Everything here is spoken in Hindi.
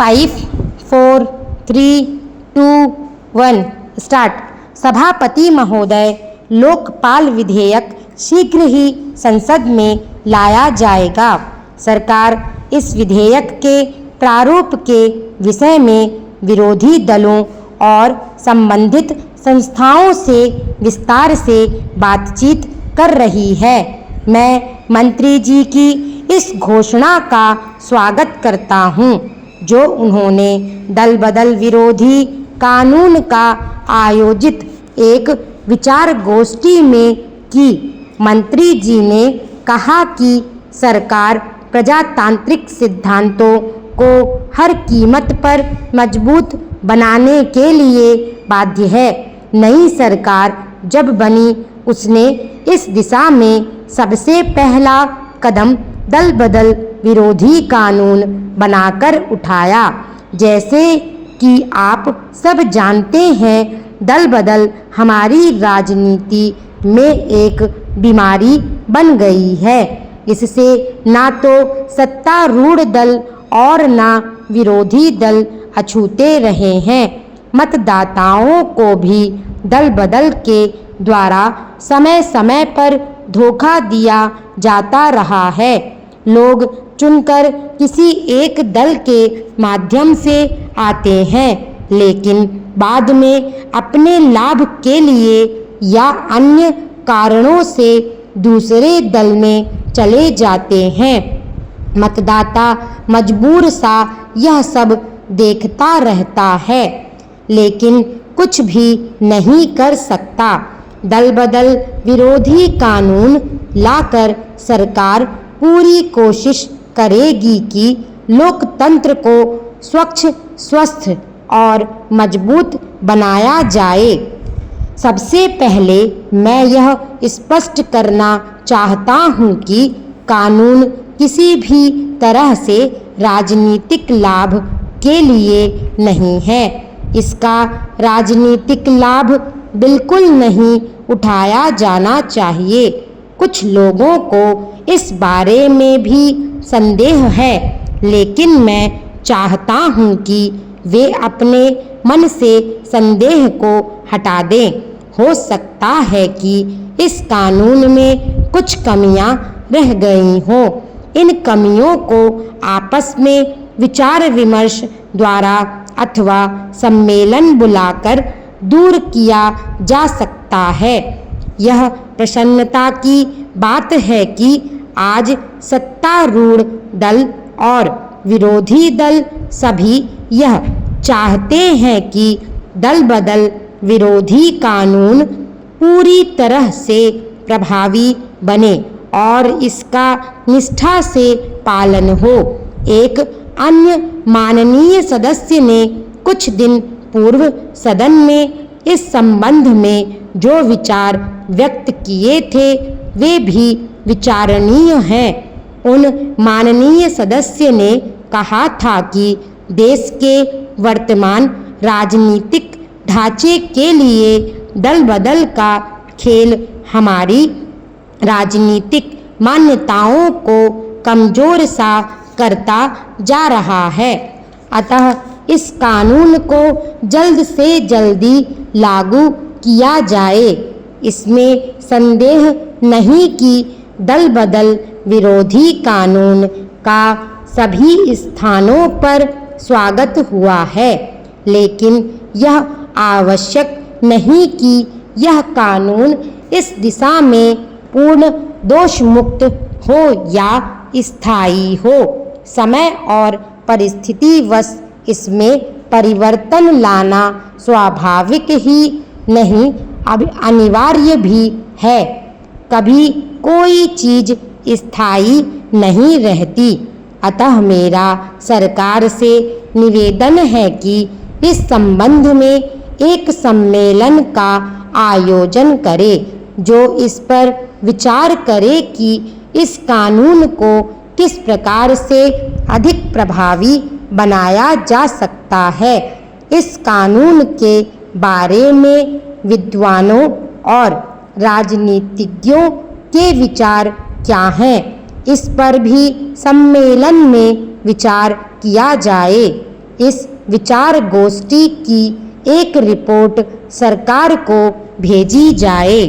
5, 4, 3, 2, 1 स्टार्ट। सभापति महोदय, लोकपाल विधेयक शीघ्र ही संसद में लाया जाएगा। सरकार इस विधेयक के प्रारूप के विषय में विरोधी दलों और संबंधित संस्थाओं से विस्तार से बातचीत कर रही है। मैं मंत्री जी की इस घोषणा का स्वागत करता हूं, जो उन्होंने दल बदल विरोधी कानून का आयोजित एक विचार गोष्ठी में की। मंत्री जी ने कहा कि सरकार प्रजातांत्रिक सिद्धांतों को हर कीमत पर मजबूत बनाने के लिए बाध्य है। नई सरकार जब बनी, उसने इस दिशा में सबसे पहला कदम दल बदल विरोधी कानून बनाकर उठाया। जैसे कि आप सब जानते हैं, दल बदल हमारी राजनीति में एक बीमारी बन गई है। इससे ना तो सत्तारूढ़ दल और ना विरोधी दल अछूते रहे हैं। मतदाताओं को भी दल बदल के द्वारा समय समय पर धोखा दिया जाता रहा है। लोग चुनकर किसी एक दल के माध्यम से आते हैं, लेकिन बाद में अपने लाभ के लिए या अन्य कारणों से दूसरे दल में चले जाते हैं। मतदाता मजबूर सा यह सब देखता रहता है, लेकिन कुछ भी नहीं कर सकता। दल बदल विरोधी कानून लाकर सरकार पूरी कोशिश करेगी कि लोकतंत्र को स्वच्छ, स्वस्थ और मजबूत बनाया जाए। सबसे पहले मैं यह स्पष्ट करना चाहता हूं कि कानून किसी भी तरह से राजनीतिक लाभ के लिए नहीं है। इसका राजनीतिक लाभ बिल्कुल नहीं उठाया जाना चाहिए। कुछ लोगों को इस बारे में भी संदेह है, लेकिन मैं चाहता हूं कि वे अपने मन से संदेह को हटा दें। हो सकता है कि इस कानून में कुछ कमियां रह गई हों। इन कमियों को आपस में विचार विमर्श द्वारा अथवा सम्मेलन बुलाकर दूर किया जा सकता है। यह प्रसन्नता की बात है कि आज सत्तारूढ़ दल और विरोधी दल सभी यह चाहते हैं कि दल बदल विरोधी कानून पूरी तरह से प्रभावी बने और इसका निष्ठा से पालन हो। एक अन्य माननीय सदस्य ने कुछ दिन पूर्व सदन में इस संबंध में जो विचार व्यक्त किए थे, वे भी विचारणीय हैं। उन माननीय सदस्य ने कहा था कि देश के वर्तमान राजनीतिक ढांचे के लिए दल बदल का खेल हमारी राजनीतिक मान्यताओं को कमजोर सा करता जा रहा है। अतः इस कानून को जल्द से जल्दी लागू किया जाए। इसमें संदेह नहीं कि दल बदल विरोधी कानून का सभी स्थानों पर स्वागत हुआ है, लेकिन यह आवश्यक नहीं कि यह कानून इस दिशा में पूर्ण दोष मुक्त हो या स्थायी हो। समय और परिस्थितिवश इसमें परिवर्तन लाना स्वाभाविक ही नहीं, अब अनिवार्य भी है। कभी कोई चीज स्थायी नहीं रहती। अतः मेरा सरकार से निवेदन है कि इस संबंध में एक सम्मेलन का आयोजन करे, जो इस पर विचार करे कि इस कानून को किस प्रकार से अधिक प्रभावी बनाया जा सकता है। इस कानून के बारे में विद्वानों और राजनीतिज्ञों के विचार क्या हैं, इस पर भी सम्मेलन में विचार किया जाए। इस विचार गोष्ठी की एक रिपोर्ट सरकार को भेजी जाए।